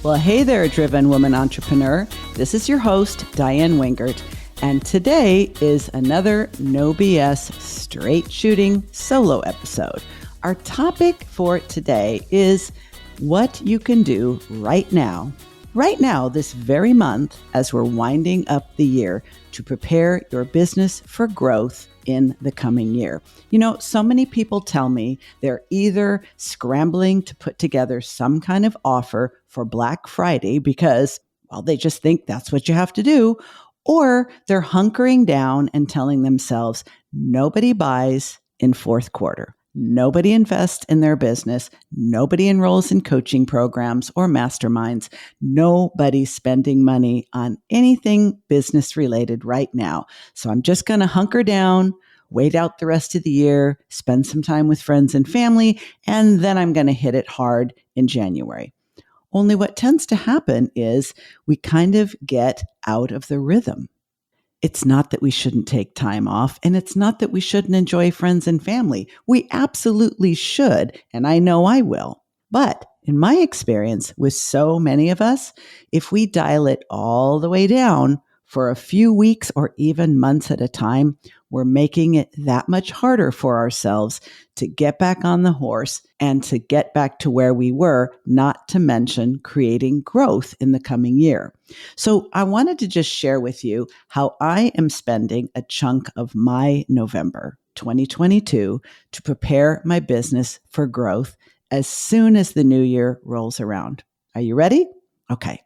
Well, hey there, driven woman entrepreneur. This is your host, Diane Wingert, and today is another no BS straight shooting solo episode. Our topic for today is what you can do right now, this very month, as we're winding up the year to prepare your business for growth in the coming year. You know, so many people tell me they're either scrambling to put together some kind of offer for Black Friday because, well, they just think that's what you have to do, or they're hunkering down and telling themselves nobody buys in fourth quarter. Nobody invests in their business. Nobody enrolls in coaching programs or masterminds. Nobody's spending money on anything business related right now. So I'm just going to hunker down, wait out the rest of the year, spend some time with friends and family, and then I'm going to hit it hard in January. Only what tends to happen is we kind of get out of the rhythm. It's not that we shouldn't take time off, and it's not that we shouldn't enjoy friends and family. We absolutely should, and I know I will. But in my experience with so many of us, if we dial it all the way down for a few weeks or even months at a time, we're making it that much harder for ourselves to get back on the horse and to get back to where we were, not to mention creating growth in the coming year. So I wanted to just share with you how I am spending a chunk of my November 2022 to prepare my business for growth as soon as the new year rolls around. Are you ready? Okay.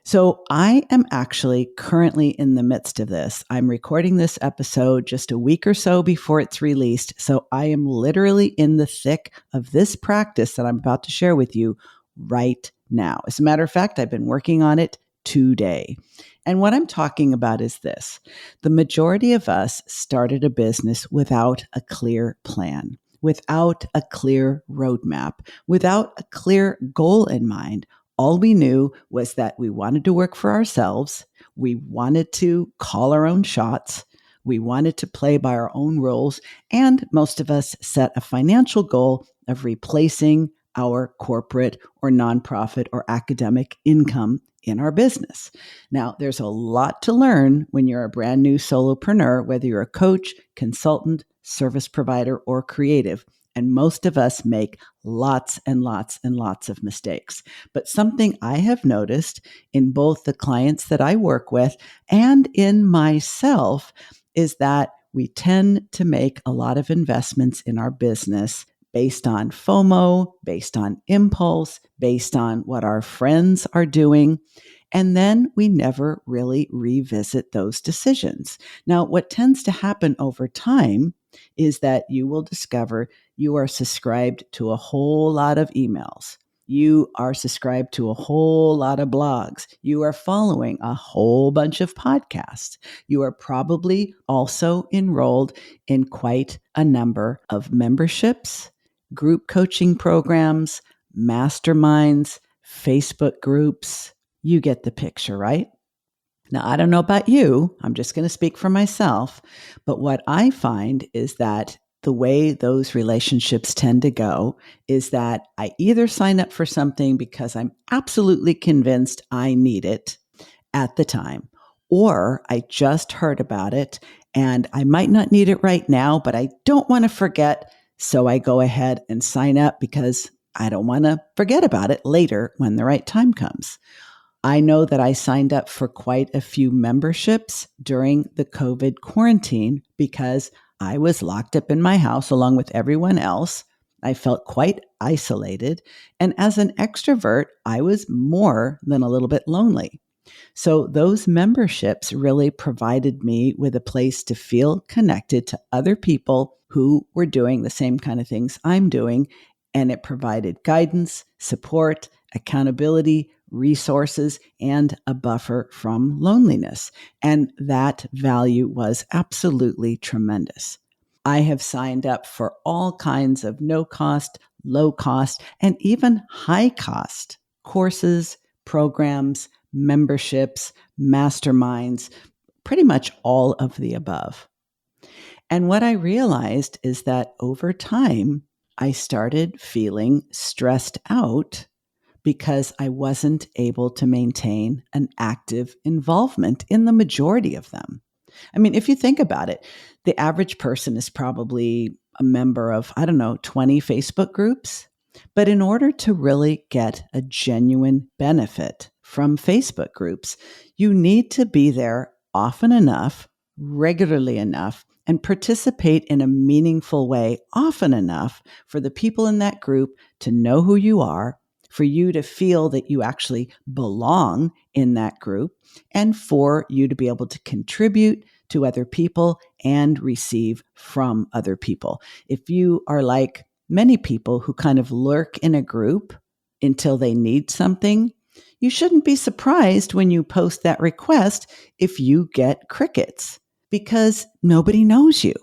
So I am actually currently in the midst of this. I'm recording this episode just a week or so before it's released. So I am literally in the thick of this practice that I'm about to share with you right now. As a matter of fact, I've been working on it today. And what I'm talking about is this. The majority of us started a business without a clear plan, without a clear roadmap, without a clear goal in mind. All we knew was that we wanted to work for ourselves. We wanted to call our own shots. We wanted to play by our own rules. And most of us set a financial goal of replacing our corporate or nonprofit or academic income in our business. Now, there's a lot to learn when you're a brand new solopreneur, whether you're a coach, consultant, service provider, or creative. And most of us make lots and lots and lots of mistakes. But something I have noticed in both the clients that I work with and in myself is that we tend to make a lot of investments in our business based on FOMO, based on impulse, based on what our friends are doing. And then we never really revisit those decisions. Now, what tends to happen over time is that you will discover you are subscribed to a whole lot of emails. You are subscribed to a whole lot of blogs. You are following a whole bunch of podcasts. You are probably also enrolled in quite a number of memberships, group coaching programs, masterminds, Facebook groups. You get the picture, right? Now, I don't know about you. I'm just going to speak for myself. But what I find is that the way those relationships tend to go is that I either sign up for something because I'm absolutely convinced I need it at the time, or I just heard about it and I might not need it right now, but I don't want to forget. So I go ahead and sign up because I don't want to forget about it later when the right time comes. I know that I signed up for quite a few memberships during the COVID quarantine because I was locked up in my house along with everyone else. I felt quite isolated. And as an extrovert, I was more than a little bit lonely. So those memberships really provided me with a place to feel connected to other people who were doing the same kind of things I'm doing. And it provided guidance, support, accountability, resources, and a buffer from loneliness. And that value was absolutely tremendous. I have signed up for all kinds of no cost, low cost, and even high cost courses, programs, memberships, masterminds, pretty much all of the above. And what I realized is that over time, I started feeling stressed out because I wasn't able to maintain an active involvement in the majority of them. I mean, if you think about it, the average person is probably a member of, 20 Facebook groups. But in order to really get a genuine benefit from Facebook groups, you need to be there often enough, regularly enough, and participate in a meaningful way often enough for the people in that group to know who you are, for you to feel that you actually belong in that group, and for you to be able to contribute to other people and receive from other people. If you are like many people who kind of lurk in a group until they need something, you shouldn't be surprised when you post that request if you get crickets, because nobody knows you.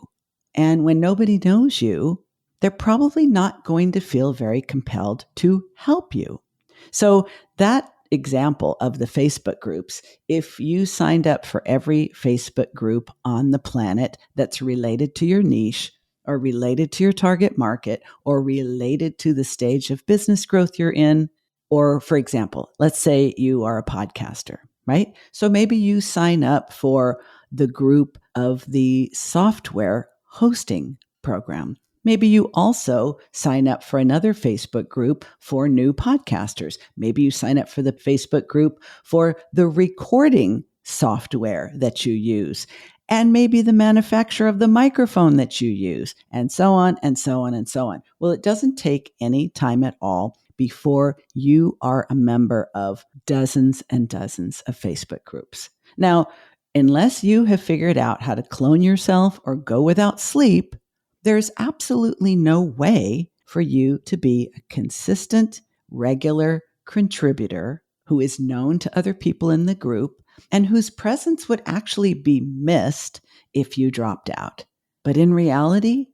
And when nobody knows you, they're probably not going to feel very compelled to help you. So that example of the Facebook groups, if you signed up for every Facebook group on the planet that's related to your niche or related to your target market or related to the stage of business growth you're in, or for example, let's say you are a podcaster, right? So maybe you sign up for the group of the software hosting program. Maybe you also sign up for another Facebook group for new podcasters. Maybe you sign up for the Facebook group for the recording software that you use, and maybe the manufacturer of the microphone that you use, and so on and so on and so on. Well, it doesn't take any time at all before you are a member of dozens and dozens of Facebook groups. Now, unless you have figured out how to clone yourself or go without sleep, there's absolutely no way for you to be a consistent, regular contributor who is known to other people in the group and whose presence would actually be missed if you dropped out. But in reality,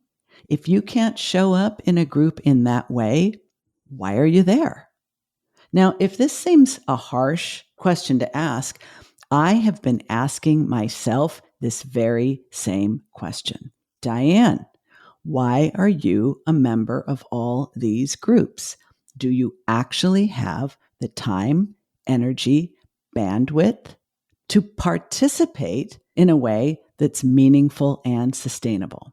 if you can't show up in a group in that way, why are you there? Now, if this seems a harsh question to ask, I have been asking myself this very same question. Diane, why are you a member of all these groups? Do you actually have the time, energy, bandwidth to participate in a way that's meaningful and sustainable?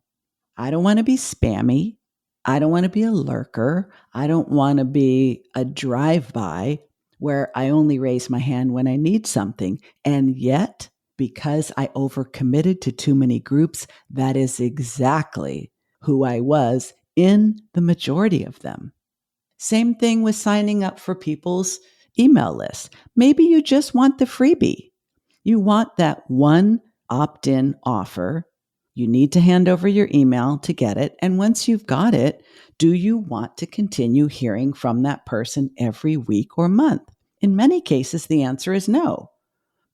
I don't want to be spammy. I don't want to be a lurker. I don't want to be a drive-by where I only raise my hand when I need something. And yet, because I overcommitted to too many groups, that is exactly who I was in the majority of them. Same thing with signing up for people's email lists. Maybe you just want the freebie. You want that one opt-in offer. You need to hand over your email to get it. And once you've got it, do you want to continue hearing from that person every week or month? In many cases, the answer is no.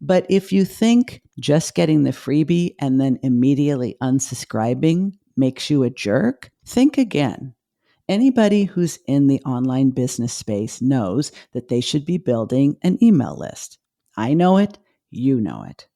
But if you think just getting the freebie and then immediately unsubscribing makes you a jerk, think again. Anybody who's in the online business space knows that they should be building an email list. I know it, you know it.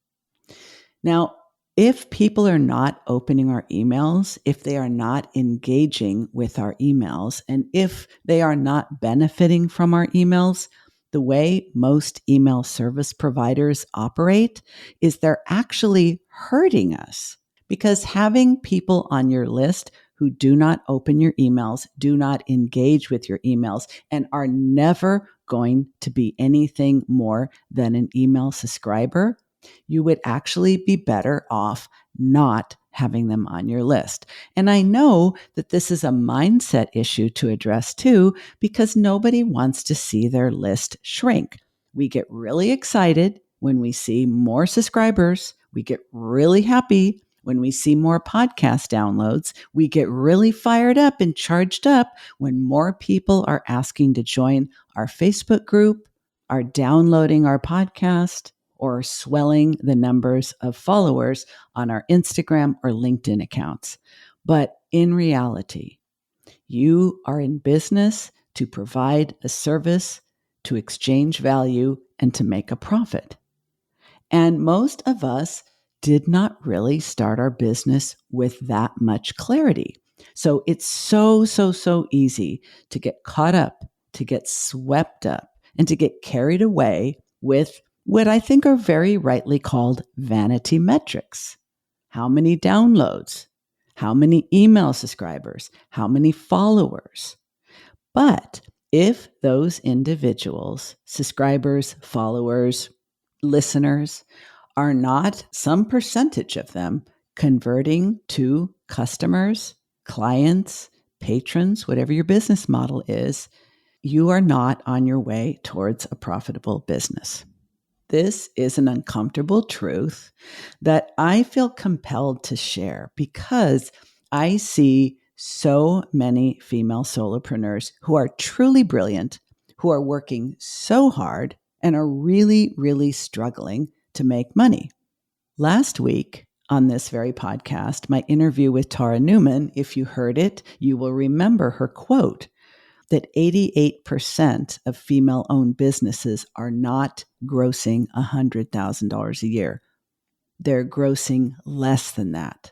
Now, if people are not opening our emails, if they are not engaging with our emails, and if they are not benefiting from our emails, the way most email service providers operate is they're actually hurting us, because having people on your list who do not open your emails, do not engage with your emails, and are never going to be anything more than an email subscriber, you would actually be better off not having them on your list. And I know that this is a mindset issue to address too, because nobody wants to see their list shrink. We get really excited when we see more subscribers. We get really happy when we see more podcast downloads. We get really fired up and charged up when more people are asking to join our Facebook group, are downloading our podcast, or swelling the numbers of followers on our Instagram or LinkedIn accounts. But in reality, you are in business to provide a service, to exchange value, and to make a profit. And most of us did not really start our business with that much clarity. So it's so easy to get caught up, to get swept up and to get carried away with what I think are very rightly called vanity metrics. How many downloads? How many email subscribers? How many followers? But if those individuals, subscribers, followers, listeners, are not some percentage of them converting to customers, clients, patrons, whatever your business model is, you are not on your way towards a profitable business. This is an uncomfortable truth that I feel compelled to share because I see so many female solopreneurs who are truly brilliant, who are working so hard and are really, really struggling to make money. Last week on this very podcast, my interview with Tara Newman, if you heard it, you will remember her quote that 88% of female-owned businesses are not grossing $100,000 a year. They're grossing less than that.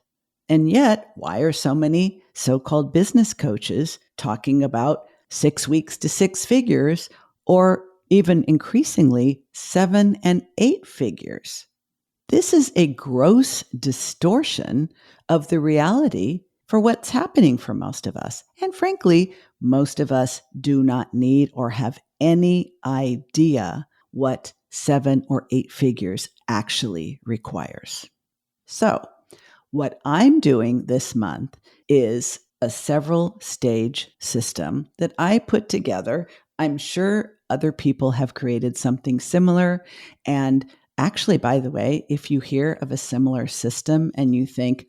And yet, why are so many so-called business coaches talking about 6 weeks to six figures, or even increasingly 7 and 8 figures? This is a gross distortion of the reality for what's happening for most of us. And frankly, most of us do not need or have any idea what 7 or 8 figures actually requires. So, what I'm doing this month is a several stage system that I put together. I'm sure other people have created something similar. And actually, by the way, if you hear of a similar system and you think,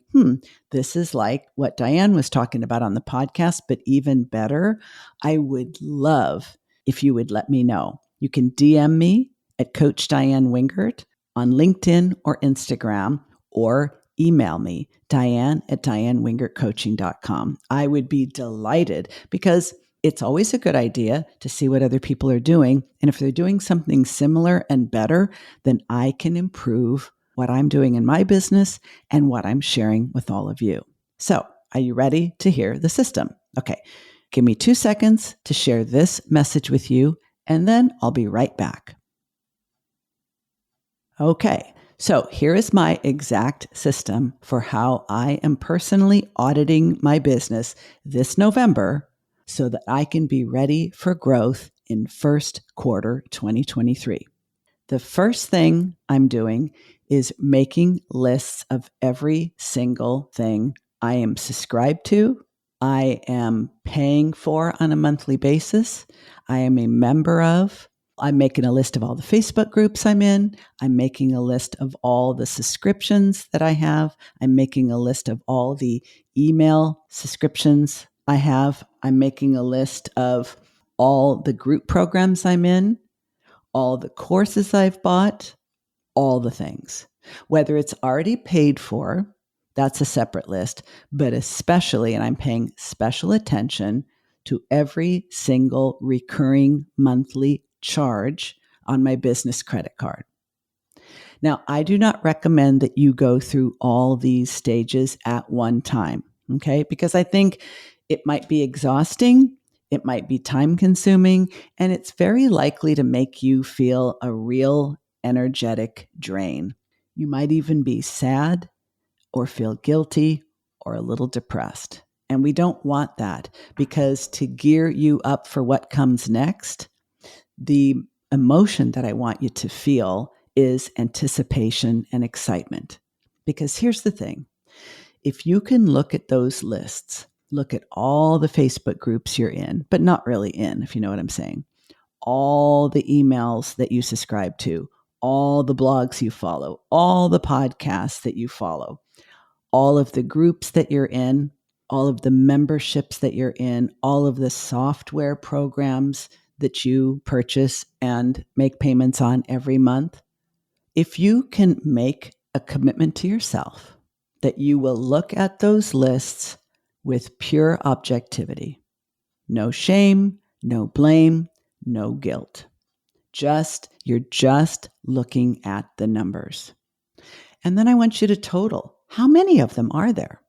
this is like what Diane was talking about on the podcast, but even better, I would love if you would let me know. You can DM me at Coach Diane Wingert on LinkedIn or Instagram, or email me, diane@dianewingertcoaching.com. I would be delighted because it's always a good idea to see what other people are doing. And if they're doing something similar and better, then I can improve what I'm doing in my business and what I'm sharing with all of you. So, are you ready to hear the system? Okay, give me 2 seconds to share this message with you, and then I'll be right back. Okay, so here is my exact system for how I am personally auditing my business this November so that I can be ready for growth in first quarter 2023. The first thing I'm doing is making lists of every single thing I am subscribed to, I am paying for on a monthly basis, I am a member of. I'm making a list of all the Facebook groups I'm in. I'm making a list of all the subscriptions that I have. I'm making a list of all the email subscriptions I have. I'm making a list of all the group programs I'm in, all the courses I've bought, all the things. Whether it's already paid for, that's a separate list, but especially, and I'm paying special attention to every single recurring monthly charge on my business credit card. Now, I do not recommend that you go through all these stages at one time, okay? Because I think it might be exhausting, it might be time consuming, and it's very likely to make you feel a real energetic drain. You might even be sad or feel guilty or a little depressed. And we don't want that, because to gear you up for what comes next, the emotion that I want you to feel is anticipation and excitement. Because here's the thing. If you can look at those lists, look at all the Facebook groups you're in, but not really in, if you know what I'm saying, all the emails that you subscribe to, all the blogs you follow, all the podcasts that you follow, all of the groups that you're in, all of the memberships that you're in, all of the software programs that you purchase and make payments on every month. If you can make a commitment to yourself that you will look at those lists with pure objectivity, no shame, no blame, no guilt. You're just looking at the numbers. And then I want you to total. How many of them are there?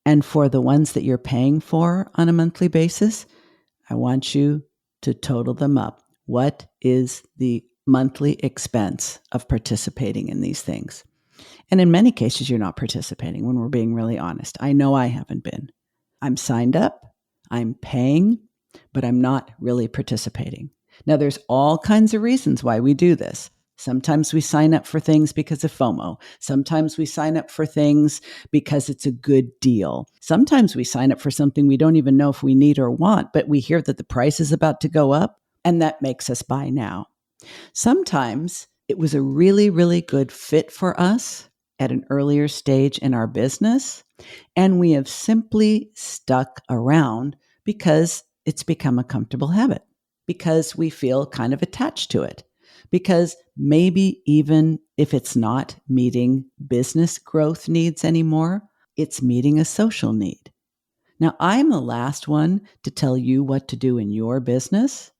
And for the ones that you're paying for on a monthly basis, I want you to total them up. what is the monthly expense of participating in these things? And in many cases, you're not participating when we're being really honest. I know I haven't been. I'm signed up, I'm paying, but I'm not really participating. Now, there's all kinds of reasons why we do this. Sometimes we sign up for things because of FOMO. Sometimes we sign up for things because it's a good deal. Sometimes we sign up for something we don't even know if we need or want, but we hear that the price is about to go up, and that makes us buy now. Sometimes it was a really, really good fit for us at an earlier stage in our business, and we have simply stuck around because it's become a comfortable habit, because we feel kind of attached to it, because maybe even if it's not meeting business growth needs anymore, it's meeting a social need. Now, I'm the last one to tell you what to do in your business,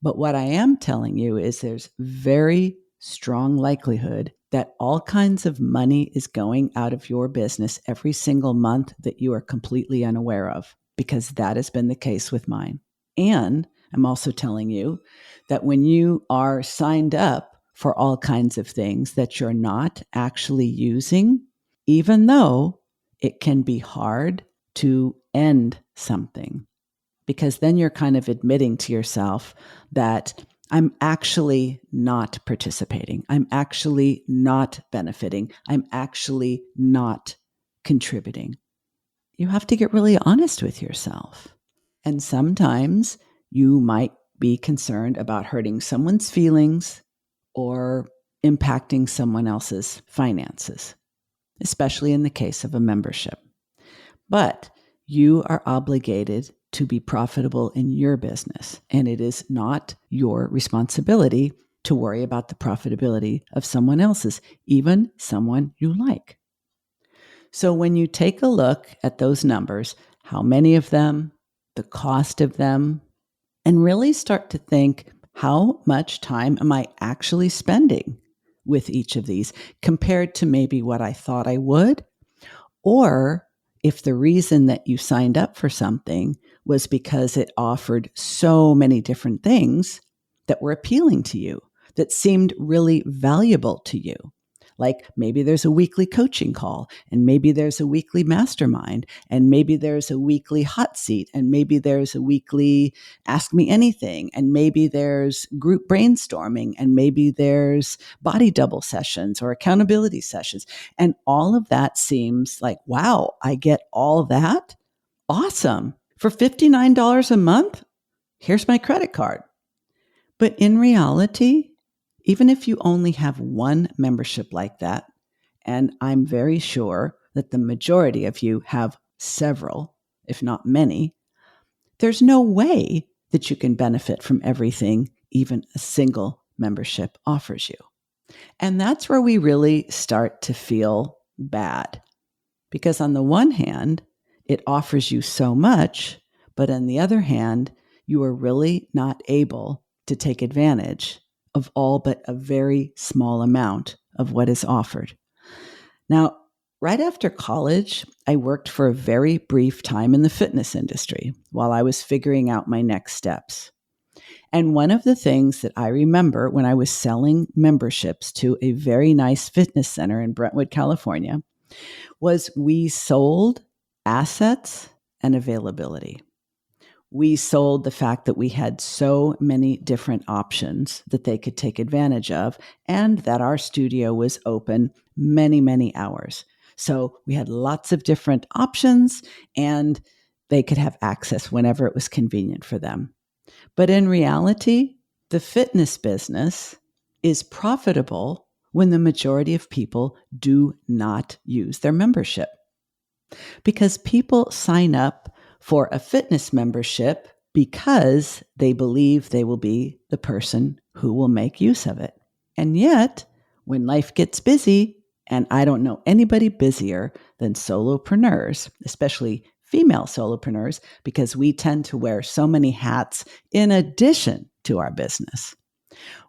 but what I am telling you is there's very strong likelihood that all kinds of money is going out of your business every single month that you are completely unaware of, because that has been the case with mine. And I'm also telling you that when you are signed up for all kinds of things that you're not actually using, even though it can be hard to end something, because then you're kind of admitting to yourself that I'm actually not participating. I'm actually not benefiting. I'm actually not contributing. You have to get really honest with yourself. And sometimes you might be concerned about hurting someone's feelings or impacting someone else's finances, especially in the case of a membership. But you are obligated to be profitable in your business, and it is not your responsibility to worry about the profitability of someone else's, even someone you like. So when you take a look at those numbers, how many of them, the cost of them, and really start to think, how much time am I actually spending with each of these compared to maybe what I thought I would? Or if the reason that you signed up for something was because it offered so many different things that were appealing to you, that seemed really valuable to you. Like maybe there's a weekly coaching call, and maybe there's a weekly mastermind, and maybe there's a weekly hot seat, and maybe there's a weekly ask me anything, and maybe there's group brainstorming, and maybe there's body double sessions or accountability sessions. And all of that seems like, wow, I get all that? Awesome. For $59 a month? Here's my credit card. But in reality, even if you only have one membership like that, and I'm very sure that the majority of you have several, if not many, there's no way that you can benefit from everything even a single membership offers you. And that's where we really start to feel bad. Because on the one hand, it offers you so much, but on the other hand, you are really not able to take advantage of all but a very small amount of what is offered. Now, right after college, I worked for a very brief time in the fitness industry while I was figuring out my next steps. And one of the things that I remember when I was selling memberships to a very nice fitness center in Brentwood, California, was we sold assets and availability. We sold the fact that we had so many different options that they could take advantage of, and that our studio was open many, many hours. So we had lots of different options, and they could have access whenever it was convenient for them. But in reality, the fitness business is profitable when the majority of people do not use their membership. Because people sign up for a fitness membership because they believe they will be the person who will make use of it. And yet, when life gets busy, and I don't know anybody busier than solopreneurs, especially female solopreneurs, because we tend to wear so many hats in addition to our business,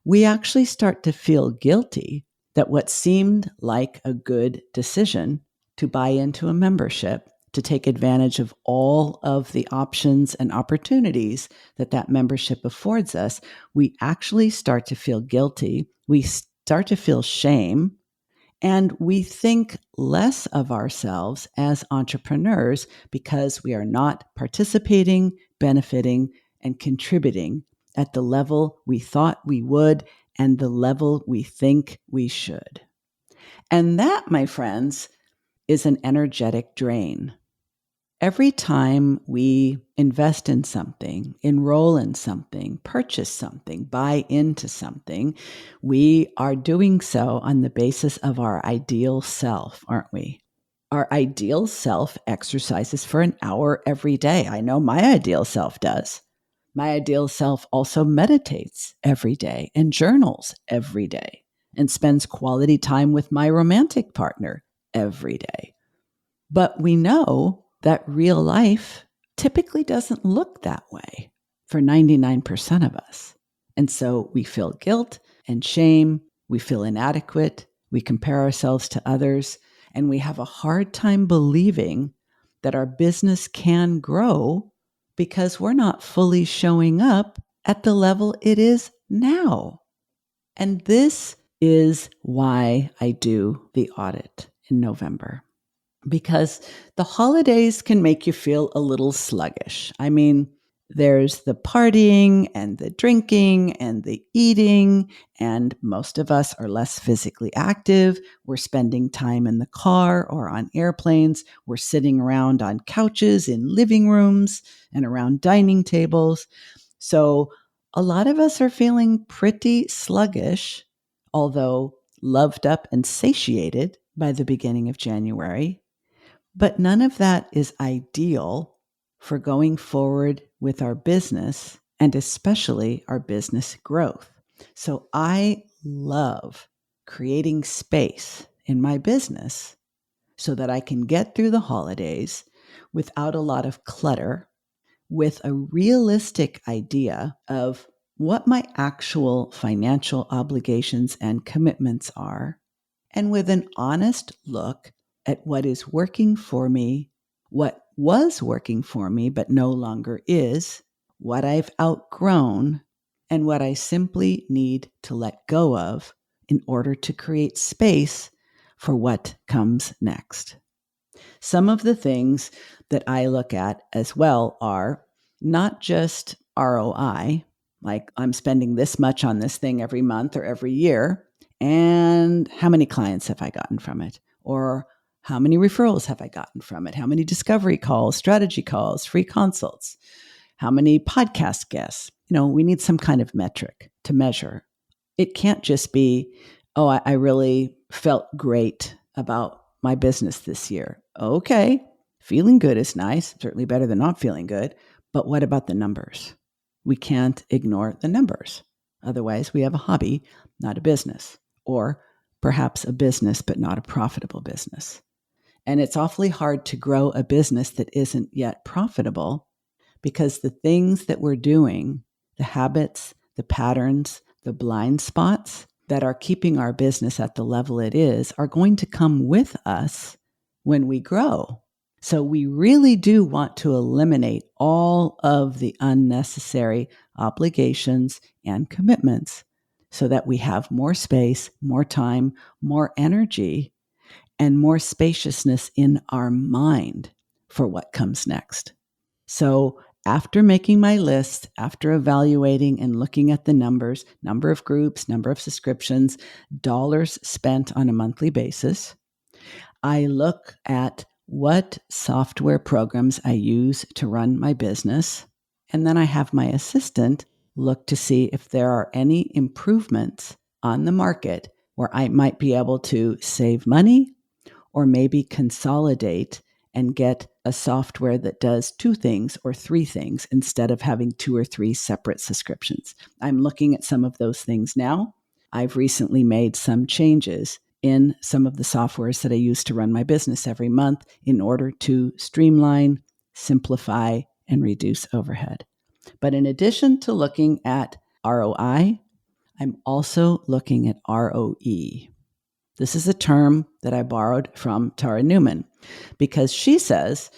we actually start to feel guilty that what seemed like a good decision to buy into a membership to take advantage of all of the options and opportunities that that membership affords us, we actually start to feel guilty. We start to feel shame, and we think less of ourselves as entrepreneurs because we are not participating, benefiting, and contributing at the level we thought we would and the level we think we should. And that, my friends, is an energetic drain. Every time we invest in something, enroll in something, purchase something, buy into something, we are doing so on the basis of our ideal self, aren't we? Our ideal self exercises for an hour every day. I know my ideal self does. My ideal self also meditates every day and journals every day and spends quality time with my romantic partner every day. But we know that real life typically doesn't look that way for 99% of us. And so we feel guilt and shame. We feel inadequate. We compare ourselves to others. And we have a hard time believing that our business can grow because we're not fully showing up at the level it is now. And this is why I do the audit in November. Because the holidays can make you feel a little sluggish. I mean, there's the partying and the drinking and the eating, and most of us are less physically active. We're spending time in the car or on airplanes. We're sitting around on couches in living rooms and around dining tables. So a lot of us are feeling pretty sluggish, although loved up and satiated by the beginning of January. But none of that is ideal for going forward with our business and especially our business growth. So I love creating space in my business so that I can get through the holidays without a lot of clutter, with a realistic idea of what my actual financial obligations and commitments are, and with an honest look at what is working for me, what was working for me but no longer is, what I've outgrown, and what I simply need to let go of in order to create space for what comes next. Some of the things that I look at as well are not just ROI, like I'm spending this much on this thing every month or every year, and how many clients have I gotten from it? Or how many referrals have I gotten from it? How many discovery calls, strategy calls, free consults? How many podcast guests? We need some kind of metric to measure. It can't just be, oh, I really felt great about my business this year. Okay, feeling good is nice, certainly better than not feeling good. But what about the numbers? We can't ignore the numbers. Otherwise, we have a hobby, not a business, or perhaps a business, but not a profitable business. And it's awfully hard to grow a business that isn't yet profitable because the things that we're doing, the habits, the patterns, the blind spots that are keeping our business at the level it is are going to come with us when we grow. So we really do want to eliminate all of the unnecessary obligations and commitments so that we have more space, more time, more energy, and more spaciousness in our mind for what comes next. So after making my list, after evaluating and looking at the numbers, number of groups, number of subscriptions, dollars spent on a monthly basis, I look at what software programs I use to run my business. And then I have my assistant look to see if there are any improvements on the market where I might be able to save money or maybe consolidate and get a software that does 2 things or 3 things instead of having 2 or 3 separate subscriptions. I'm looking at some of those things now. I've recently made some changes in some of the softwares that I use to run my business every month in order to streamline, simplify, and reduce overhead. But in addition to looking at ROI, I'm also looking at ROE. This is a term that I borrowed from Tara Newman because she says,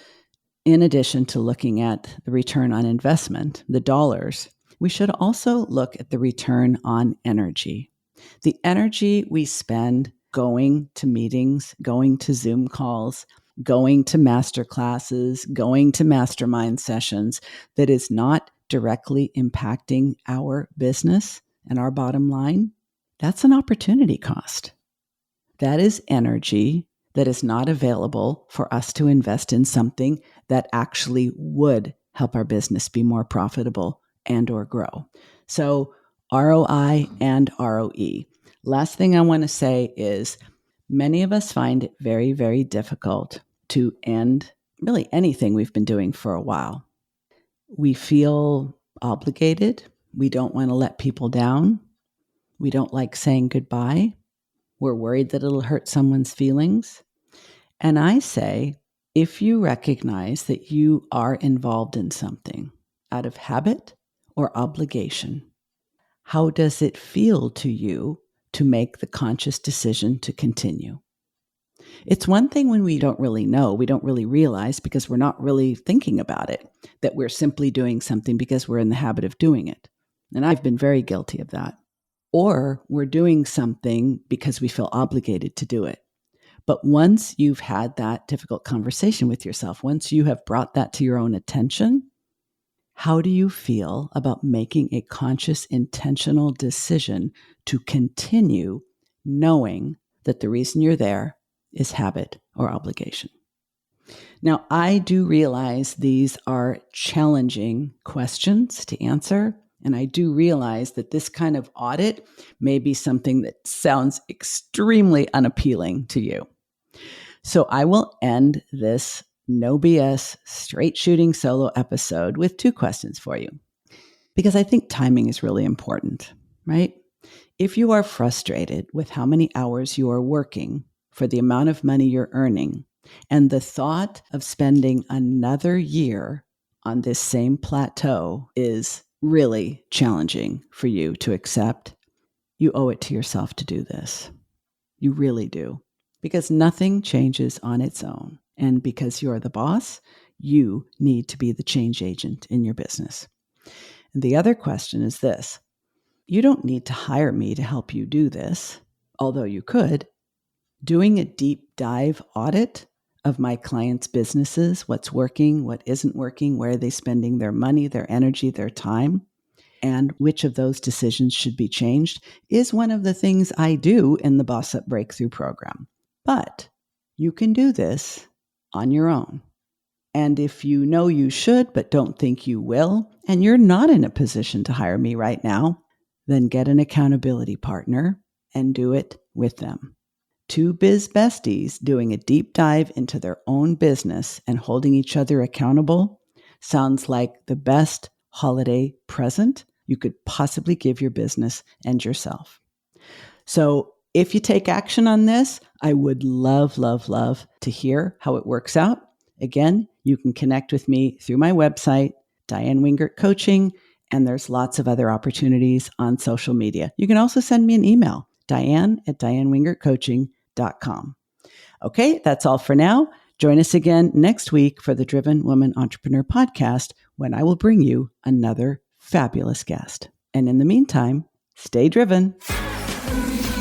in addition to looking at the return on investment, the dollars, we should also look at the return on energy. The energy we spend going to meetings, going to Zoom calls, going to master classes, going to mastermind sessions that is not directly impacting our business and our bottom line, that's an opportunity cost. That is energy that is not available for us to invest in something that actually would help our business be more profitable and or grow. So ROI and ROE. Last thing I want to say is many of us find it very, very difficult to end really anything we've been doing for a while. We feel obligated. We don't want to let people down. We don't like saying goodbye. We're worried that it'll hurt someone's feelings. And I say, if you recognize that you are involved in something out of habit or obligation, how does it feel to you to make the conscious decision to continue? It's one thing when we don't really know, we don't really realize because we're not really thinking about it, that we're simply doing something because we're in the habit of doing it. And I've been very guilty of that. Or we're doing something because we feel obligated to do it. But once you've had that difficult conversation with yourself, once you have brought that to your own attention, how do you feel about making a conscious, intentional decision to continue knowing that the reason you're there is habit or obligation? Now, I do realize these are challenging questions to answer. And I do realize that this kind of audit may be something that sounds extremely unappealing to you. So I will end this no BS straight shooting solo episode with 2 questions for you, because I think timing is really important, right? If you are frustrated with how many hours you are working for the amount of money you're earning, and the thought of spending another year on this same plateau is really challenging for you to accept, you owe it to yourself to do this. You really do. Because nothing changes on its own. And because you're the boss, you need to be the change agent in your business. And the other question is this. You don't need to hire me to help you do this, although you could. Doing a deep dive audit of my clients' businesses, what's working, what isn't working, where are they spending their money, their energy, their time, and which of those decisions should be changed is one of the things I do in the Boss Up Breakthrough program. But you can do this on your own. And if you know you should, but don't think you will, and you're not in a position to hire me right now, then get an accountability partner and do it with them. 2 biz besties doing a deep dive into their own business and holding each other accountable sounds like the best holiday present you could possibly give your business and yourself. So if you take action on this, I would love, love, love to hear how it works out. Again, you can connect with me through my website, Diane Wingert Coaching, and there's lots of other opportunities on social media. You can also send me an email, diane@dianewingertcoaching.com. Okay, that's all for now. Join us again next week for the Driven Woman Entrepreneur podcast, when I will bring you another fabulous guest. And in the meantime, stay driven.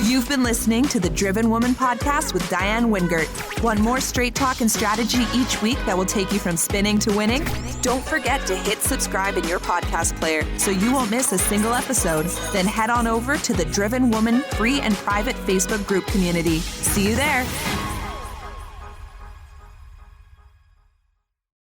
You've been listening to the Driven Woman podcast with Diane Wingert. Want more straight talk and strategy each week that will take you from spinning to winning? Don't forget to hit subscribe in your podcast player so you won't miss a single episode. Then head on over to the Driven Woman free and private Facebook group community. See you there.